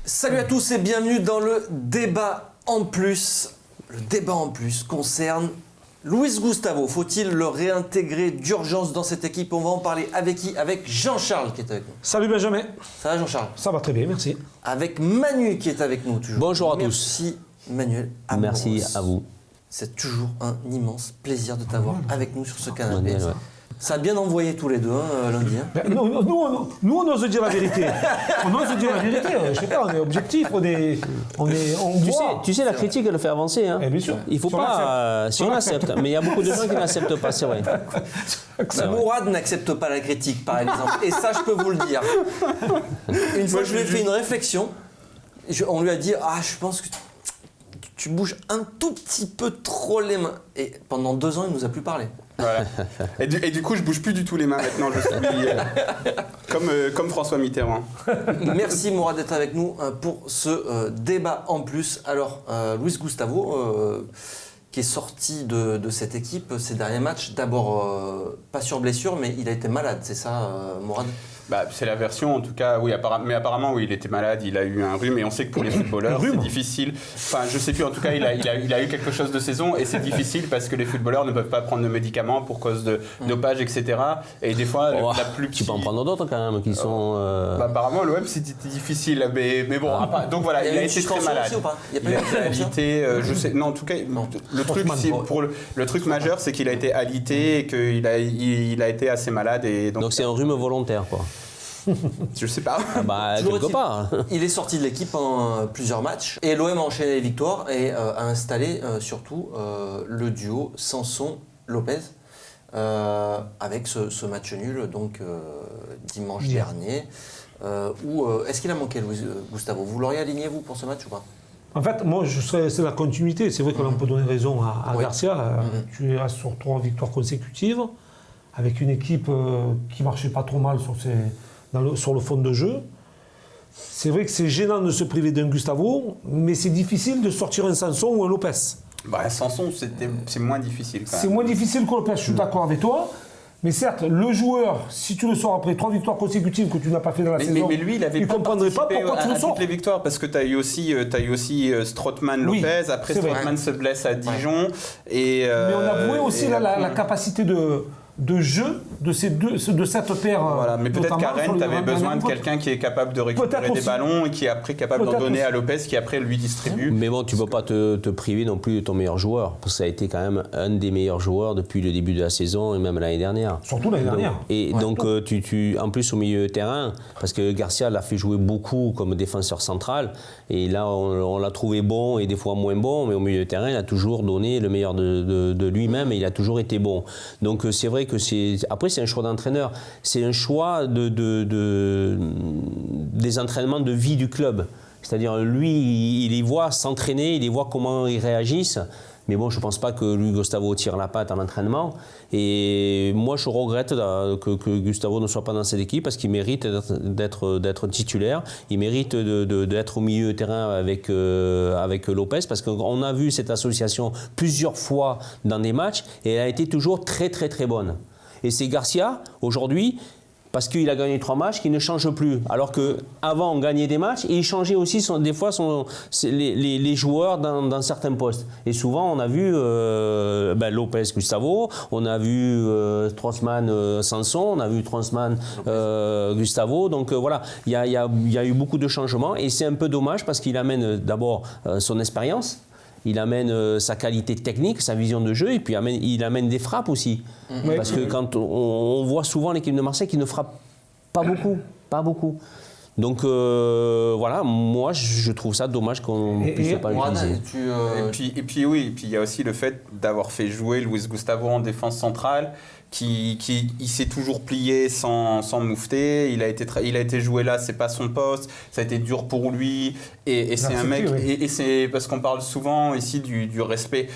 Salut à tous et bienvenue dans le débat en plus. Le débat en plus concerne Luis Gustavo. Faut-il le réintégrer d'urgence dans cette équipe? On va en parler avec qui? Avec Jean-Charles qui est avec nous. Salut Benjamin. Ça va Jean-Charles? Ça va très bien, merci. Avec Manu qui est avec nous toujours. Bonjour à tous. Merci Manuel Amoros. Merci à vous. C'est toujours un immense plaisir de t'avoir avec nous sur ce canapé. Manuel, ouais. Ça a bien envoyé tous les deux lundi. Hein. Ben, nous, on ose dire la vérité. On ose dire la vérité. Je sais pas, on est objectif, on voit. Tu sais, la critique, elle le fait avancer. Hein. Bien sûr. Il faut pas. Si on accepte. Mais il y a beaucoup de gens qui n'acceptent pas, c'est vrai. Mourad n'accepte pas la critique, par exemple. Et ça, je peux vous le dire. Une fois, je lui ai fait une réflexion. On lui a dit « Ah, je pense que tu bouges un tout petit peu trop les mains. » Et pendant 2 ans, il ne nous a plus parlé. Voilà. Et du coup, je bouge plus du tout les mains maintenant. Je suis comme François Mitterrand. Merci Mourad d'être avec nous pour ce débat en plus. Alors, Luis Gustavo, qui est sorti de cette équipe ces derniers matchs, d'abord pas sur blessure, mais il a été malade, c'est ça Mourad? C'est la version, en tout cas, oui, mais apparemment, oui, il était malade, il a eu un rhume, et on sait que pour les footballeurs, c'est difficile. Enfin, je sais plus, en tout cas, il a eu quelque chose de saison, et c'est difficile parce que les footballeurs ne peuvent pas prendre de médicaments pour cause de dopage, etc. Et des fois, la plus petite... Tu peux en prendre d'autres quand même qui sont... apparemment, l'OM, c'était difficile, mais bon, donc voilà, il a été très malade. Il a été alité, je sais, non, en tout cas, le truc majeur, c'est qu'il a été alité et qu'il a été assez malade. Et donc c'est un rhume volontaire, quoi. Je sais pas. Quelque part. Il est sorti de l'équipe en plusieurs matchs et l'OM a enchaîné les victoires et a installé surtout le duo Sanson-Lopez avec ce match nul donc dimanche dernier. Est-ce qu'il a manqué Luis Gustavo? Vous l'auriez aligné vous pour ce match ou pas? En fait, moi, c'est la continuité. C'est vrai qu'on peut donner raison à Garcia. Tu es sur 3 victoires consécutives avec une équipe qui marchait pas trop mal sur le fond de jeu. C'est vrai que c'est gênant de se priver d'un Gustavo, mais c'est difficile de sortir un Sanson ou un Lopez. Sanson, c'est moins difficile quand même. C'est moins difficile que Lopez, je suis d'accord avec toi. Mais certes, le joueur, si tu le sors après 3 victoires consécutives que tu n'as pas fait dans la saison, mais lui, il avait ne comprendrait pas pourquoi tu le sors. Toutes les victoires, parce que tu as eu aussi Strootman-Lopez, après Strootman se blesse à Dijon. Mais on a voué aussi la capacité de jeu de cette paire. Voilà, mais peut-être qu'à Rennes, tu avais besoin de quelqu'un qui est capable de récupérer des ballons et qui est après capable d'en donner à Lopez, qui après lui distribue. Mais bon, tu ne peux pas te priver non plus de ton meilleur joueur, parce que ça a été quand même un des meilleurs joueurs depuis le début de la saison et même l'année dernière. Surtout l'année dernière. Donc, en plus au milieu de terrain, parce que Garcia l'a fait jouer beaucoup comme défenseur central, et là on l'a trouvé bon et des fois moins bon, mais au milieu de terrain, il a toujours donné le meilleur de lui-même et il a toujours été bon. Donc c'est vrai que après c'est un choix d'entraîneur, c'est un choix des entraînements de vie du club. C'est-à-dire lui, il y voit s'entraîner, il y voit comment ils réagissent. Mais bon, je ne pense pas que Luis Gustavo tire la patte en entraînement. Et moi, je regrette que Gustavo ne soit pas dans cette équipe parce qu'il mérite d'être titulaire. Il mérite d'être au milieu de terrain avec Lopez parce qu'on a vu cette association plusieurs fois dans des matchs et elle a été toujours très, très, très bonne. Et c'est Garcia, aujourd'hui, parce qu'il a gagné 3 matchs, qui ne change plus. Alors qu'avant, on gagnait des matchs et il changeait aussi des fois les joueurs dans certains postes. Et souvent, on a vu Lopez Gustavo, on a vu Strootman Sanson, on a vu Strootman Gustavo. Donc voilà, il y a eu beaucoup de changements et c'est un peu dommage parce qu'il amène d'abord son expérience. Il amène sa qualité technique, sa vision de jeu, et puis il amène des frappes aussi. Parce que quand on voit souvent l'équipe de Marseille qui ne frappe pas beaucoup. Donc voilà, moi je trouve ça dommage qu'on ne puisse pas l'utiliser. Et puis il y a aussi le fait d'avoir fait jouer Luis Gustavo en défense centrale, il s'est toujours plié sans moufter, il a été joué là, c'est pas son poste, ça a été dur pour lui, et c'est un mec, et c'est parce qu'on parle souvent ici du respect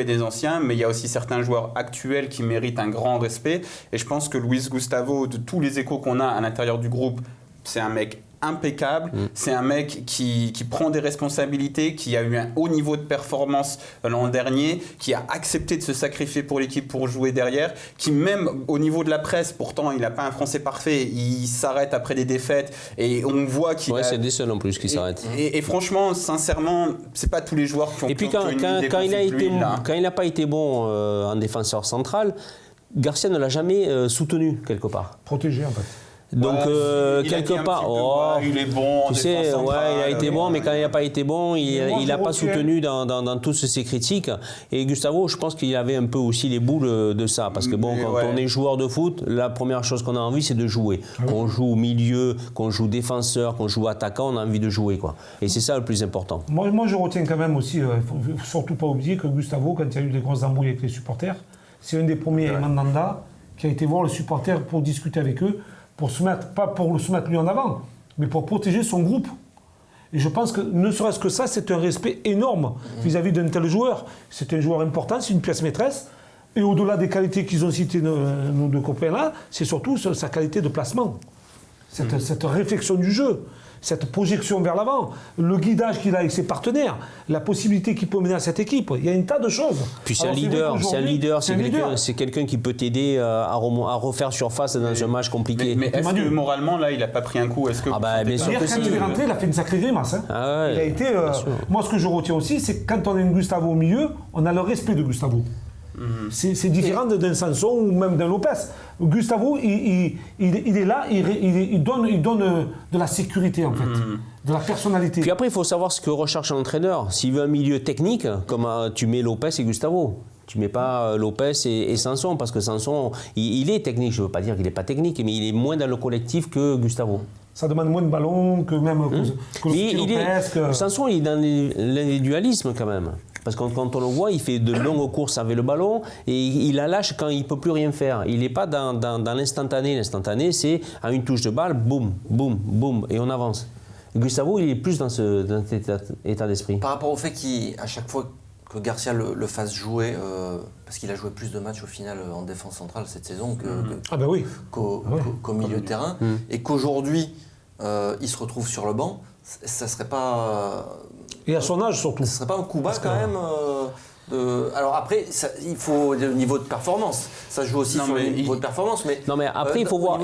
des anciens, mais il y a aussi certains joueurs actuels qui méritent un grand respect, et je pense que Luis Gustavo, de tous les échos qu'on a à l'intérieur du groupe, c'est un mec impeccable. C'est un mec qui prend des responsabilités, qui a eu un haut niveau de performance l'an dernier, qui a accepté de se sacrifier pour l'équipe pour jouer derrière, qui même au niveau de la presse, pourtant il n'a pas un français parfait, il s'arrête après des défaites et on voit qu'il c'est des seuls en plus qui s'arrêtent. Et franchement, sincèrement, c'est pas tous les joueurs qui ont Et puis qui ont une idée quand il n'a pas été bon en défenseur central, Garcia ne l'a jamais soutenu quelque part. Protégé en fait. Donc quelque part, il est bon. Tu sais, il a été bon, mais quand il n'a pas été bon, il n'a pas soutenu dans toutes ses critiques. Et Gustavo, je pense qu'il avait un peu aussi les boules de ça, parce que bon, quand on est joueur de foot, la première chose qu'on a envie, c'est de jouer. Qu'on joue au milieu, qu'on joue défenseur, qu'on joue attaquant, on a envie de jouer, quoi. Et c'est ça le plus important. Moi, je retiens quand même aussi, il ne faut surtout pas oublier que Gustavo, quand il y a eu des grosses embrouilles avec les supporters, c'est un des premiers mandanda qui a été voir les supporters pour discuter avec eux. Pour se mettre, pas pour se mettre lui en avant, mais pour protéger son groupe. Et je pense que, ne serait-ce que ça, c'est un respect énorme vis-à-vis d'un tel joueur. C'est un joueur important, c'est une pièce maîtresse. Et au-delà des qualités qu'ils ont citées nos deux copains-là, c'est surtout sa qualité de placement. Cette réflexion du jeu, cette projection vers l'avant, le guidage qu'il a avec ses partenaires, la possibilité qu'il peut mener à cette équipe. Il y a un tas de choses. Puis c'est un leader, c'est quelqu'un qui peut t'aider à refaire surface dans un match compliqué. Mais est-ce que moralement, là, il n'a pas pris un coup? Bien sûr que quand il est rentré, il a fait une sacrée grimace. Hein. Il a été, moi, ce que je retiens aussi, c'est que quand on a une Gustavo au milieu, on a le respect de Gustavo. C'est différent d'un Sanson ou même d'un Lopez. Gustavo, il est là, il donne de la sécurité en fait, de la personnalité. Puis après, il faut savoir ce que recherche un entraîneur. S'il veut un milieu technique, comme tu mets Lopez et Gustavo. Tu ne mets pas Lopez et Sanson, parce que Sanson, il est technique. Je ne veux pas dire qu'il n'est pas technique, mais il est moins dans le collectif que Gustavo. Ça demande moins de ballons que même que Sanson, il est dans l'individualisme quand même. Parce que quand on le voit, il fait de longues courses avec le ballon et il la lâche quand il ne peut plus rien faire. Il n'est pas dans l'instantané. L'instantané, c'est à une touche de balle, boum, boum, boum, et on avance. Gustavo, il est plus dans cet état d'esprit. Par rapport au fait qu'à chaque fois que Garcia le fasse jouer, parce qu'il a joué plus de matchs au final en défense centrale cette saison qu'au milieu de terrain, et qu'aujourd'hui, il se retrouve sur le banc, ça serait pas... Et à son âge surtout. Ça serait pas un coup bas quand même Alors après, il faut le niveau de performance. Ça joue aussi sur le niveau de performance. Mais après, il faut voir.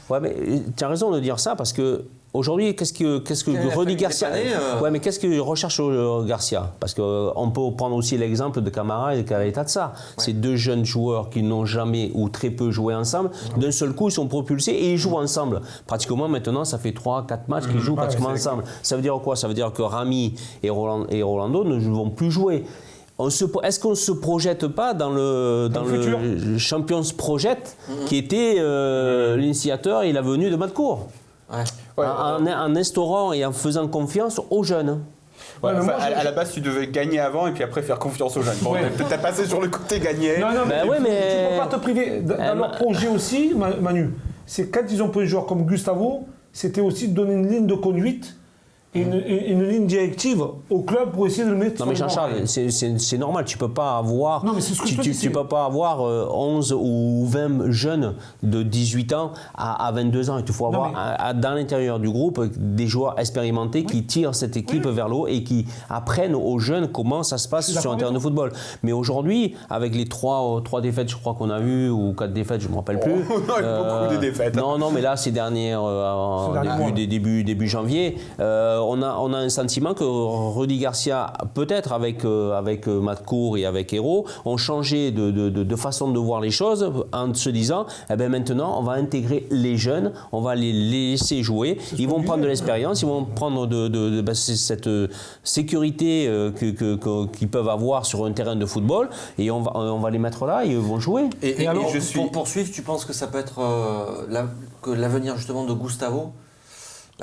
Ouais, mais tu as raison de dire ça parce que. Aujourd'hui, qu'est-ce que Rudy Garcia mais qu'est-ce que recherche Garcia? Parce qu'on peut prendre aussi l'exemple de Camara et de Caleta. Ces deux jeunes joueurs qui n'ont jamais ou très peu joué ensemble, d'un seul coup, ils sont propulsés et ils jouent ensemble. Pratiquement maintenant, ça fait 3-4 matchs qu'ils jouent pratiquement ensemble. Ça veut dire quoi? Ça veut dire que Rami et Rolando ne vont plus jouer. Est-ce qu'on ne se projette pas dans le Champions Project qui était l'initiateur et la venue de Matcourt? En instaurant et en faisant confiance aux jeunes. À la base, tu devais gagner avant et puis après faire confiance aux jeunes. Bon, t'as passé sur le côté gagner. Non, mais tu ne peux pas te priver. Dans leur projet aussi, Manu, c'est quand ils ont pris un joueur comme Gustavo, c'était aussi de donner une ligne de conduite et une ligne directive au club pour essayer de le mettre. Non mais Jean-Charles, c'est normal, tu peux pas avoir tu peux pas avoir 11 ou 20 jeunes de 18 ans à 22 ans. Il faut avoir dans l'intérieur du groupe des joueurs expérimentés qui tirent cette équipe vers le haut et qui apprennent aux jeunes comment ça se passe sur un terrain de football. Mais aujourd'hui, avec les 3 défaites, je crois qu'on a eu, ou 4 défaites, je ne me rappelle plus. On a eu beaucoup de défaites. Non, mais là, ces dernières début janvier, on a un sentiment que Rudy Garcia, peut-être avec Matcourt et avec Hérault, ont changé de façon de voir les choses en se disant maintenant on va intégrer les jeunes, on va les laisser jouer, ils vont prendre de l'expérience, ils vont prendre cette sécurité qu'ils peuvent avoir sur un terrain de football et on va les mettre là et ils vont jouer. Et alors, pour poursuivre, tu penses que ça peut être que l'avenir justement de Gustavo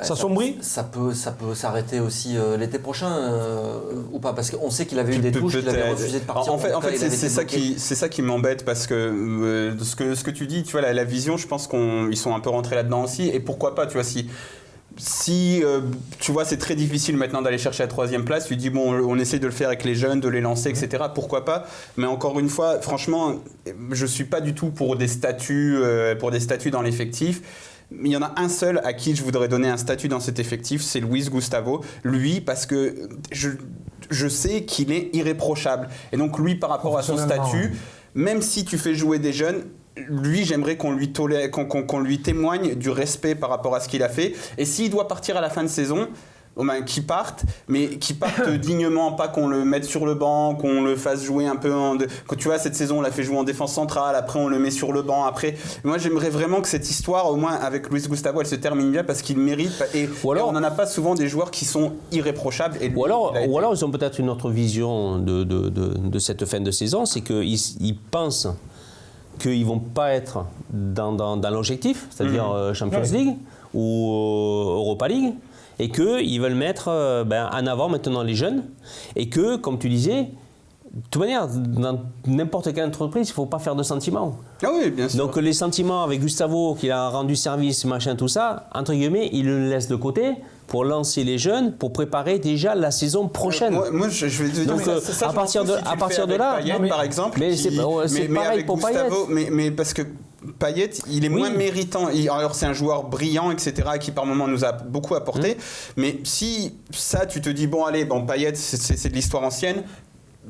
s'assombrit? Ça peut s'arrêter aussi l'été prochain ou pas? Parce qu'on sait qu'il avait eu des touches, qu'il avait refusé de partir. En fait c'est ça qui m'embête parce que ce que tu dis, tu vois, la vision, je pense qu'ils sont un peu rentrés là-dedans aussi. Et pourquoi pas, tu vois, si tu vois, c'est très difficile maintenant d'aller chercher la 3e place, tu dis bon, on essaie de le faire avec les jeunes, de les lancer, etc. Pourquoi pas? Mais encore une fois, franchement, je suis pas du tout pour des statuts dans l'effectif. il y en a un seul à qui je voudrais donner un statut dans cet effectif, c'est Luis Gustavo. Lui, parce que je sais qu'il est irréprochable. Et donc lui, par rapport à son statut, même si tu fais jouer des jeunes, lui, j'aimerais qu'on lui témoigne du respect par rapport à ce qu'il a fait. Et s'il doit partir à la fin de saison, qu'il parte, mais qu'il parte dignement, pas qu'on le mette sur le banc, qu'on le fasse jouer un peu quand tu vois, cette saison, on l'a fait jouer en défense centrale, après on le met sur le banc, après. Moi, j'aimerais vraiment que cette histoire, au moins avec Luis Gustavo, elle se termine bien parce qu'il mérite. Et on n'en a pas souvent des joueurs qui sont irréprochables. Et lui, ou alors ils ont peut-être une autre vision de cette fin de saison, c'est qu'ils pensent qu'ils ne vont pas être dans l'objectif, c'est-à-dire Champions League ou Europa League, et qu'ils veulent mettre en avant maintenant les jeunes, et que, comme tu disais, de toute manière, dans n'importe quelle entreprise, il ne faut pas faire de sentiments. Ah oui, bien sûr. Donc les sentiments avec Gustavo, qui a rendu service, machin, tout ça, entre guillemets, il le laisse de côté pour lancer les jeunes, pour préparer déjà la saison prochaine. Moi je vais te dire, donc, ça, à partir de là, Payet, par exemple, c'est pareil pour Gustavo, mais parce que Payet, il est moins méritant. Alors c'est un joueur brillant, etc., qui par moments nous a beaucoup apporté. Mais si ça, tu te dis Payet, c'est de l'histoire ancienne.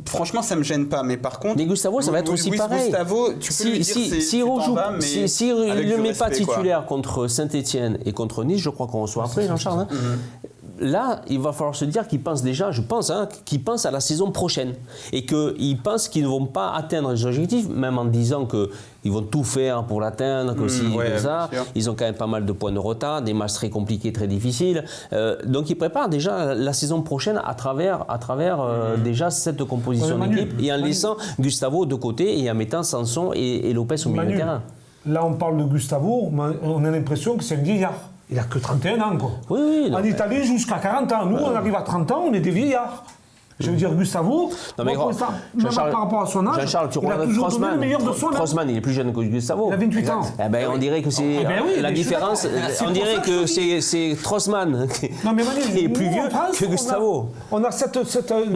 Franchement, ça me gêne pas, mais par contre. Mais Gustavo, ça va être aussi pareil. Gustavo, tu peux lui dire s'il ne le met pas titulaire quoi. contre Saint-Etienne et contre Nice, je crois qu'on reçoit après, Jean-Charles. Là, il va falloir se dire qu'ils pensent déjà, qu'ils pensent à la saison prochaine. Et qu'ils pensent qu'ils ne vont pas atteindre les objectifs, même en disant qu'ils vont tout faire pour l'atteindre, que ça. Ils ont quand même pas mal de points de retard, des matchs très compliqués, très difficiles. Donc ils préparent déjà la saison prochaine à travers déjà cette composition d'équipe et en laissant Gustavo de côté et en mettant Sanson et Lopez au milieu de terrain. Là, on parle de Gustavo, on a l'impression que c'est un vieillard. Il n'a que 31 ans, quoi. Oui, en Italie, jusqu'à 40 ans. Nous, on arrive à 30 ans, on est des vieillards. Je veux dire, Gustavo, même par rapport à son âge, Jean-Charles, tu il a toujours donné le meilleur de soi-même. Trossmann, il est plus jeune que Gustavo. Il a 28 ans. On dirait que c'est la différence. On dirait que c'est Trossmann qui est plus vieux que Gustavo. On a cette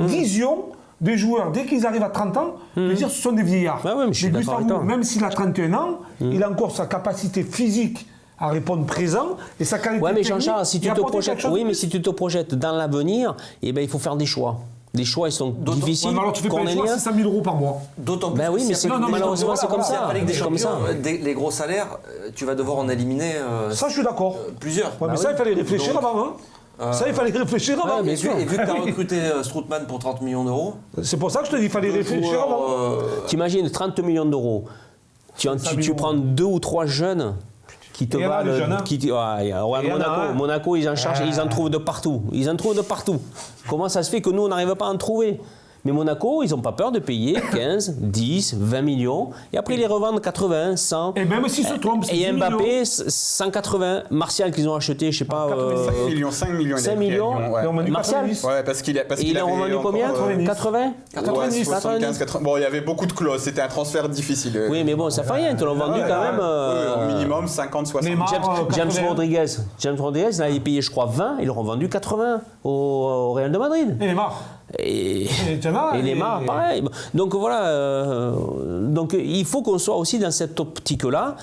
vision des joueurs, dès qu'ils arrivent à 30 ans, de dire ce sont des vieillards. Mais je suis d'accord avec toi. Même s'il a 31 ans, il a encore sa capacité physique à répondre présent et sa qualité mais technique. Jean-Charles, si tu te projettes dans l'avenir, il faut faire des choix. Les choix, ils sont difficiles. Alors tu fais pas les choix, c'est 5 000 € par mois. D'autant plus malheureusement, c'est comme ça. Les gros salaires, tu vas devoir en éliminer. Ça, je suis d'accord. Plusieurs. Mais ça, il fallait réfléchir avant. Ça, il fallait réfléchir avant. Et vu que tu as recruté Strootman pour 30 millions d'euros. C'est pour ça que je te dis qu'il fallait réfléchir avant. T'imagines, 30 millions d'euros. Tu prends 2 ou 3 jeunes qui te valent. Monaco, ils en cherchent et ils en trouvent de partout. Comment ça se fait que nous, on n'arrive pas à en trouver ? Mais Monaco, ils n'ont pas peur de payer 15, 10, 20 millions. Et après, ils les revendent 80, 100. Et même s'ils se trompent, c'est 10 millions. Et Mbappé, 180. Martial, qu'ils ont acheté, je ne sais pas... 5 millions. 5 millions. Martial. Ouais, parce qu'il il a revendu combien 80 90, 75, 80. Bon, il y avait beaucoup de clauses. C'était un transfert difficile. Oui, mais bon, ça fait rien. Ils te l'ont vendu quand même... Au minimum 50, 60. James Rodriguez, il avait payé, je crois, 20. Ils l'auront vendu 80 au Real de Madrid. Et Neymar. Et Neymar, pareil. Donc voilà, il faut qu'on soit aussi dans cette optique-là,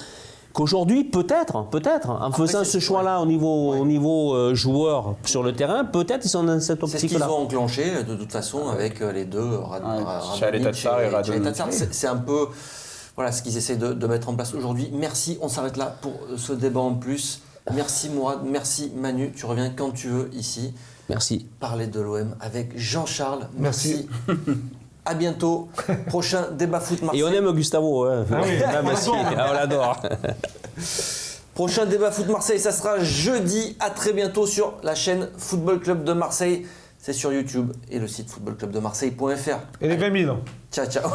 qu'aujourd'hui, peut-être, en faisant ce choix-là au niveau joueur sur le terrain, peut-être ils sont dans cette optique-là. C'est ce qu'ils ont enclenché, de toute façon, avec les deux, Radonjic et Radonjic. C'est un peu ce qu'ils essaient de mettre en place aujourd'hui. Merci, on s'arrête là pour ce débat en plus. Merci Mourad, merci Manu, tu reviens quand tu veux ici. Merci. Parler de l'OM avec Jean-Charles. Merci. À bientôt. Prochain débat foot Marseille. Et on aime Gustavo. Hein. On l'adore. Prochain débat foot Marseille, ça sera jeudi. À très bientôt sur la chaîne Football Club de Marseille. C'est sur YouTube et le site footballclubdemarseille.fr. Et les 20 000. Ciao.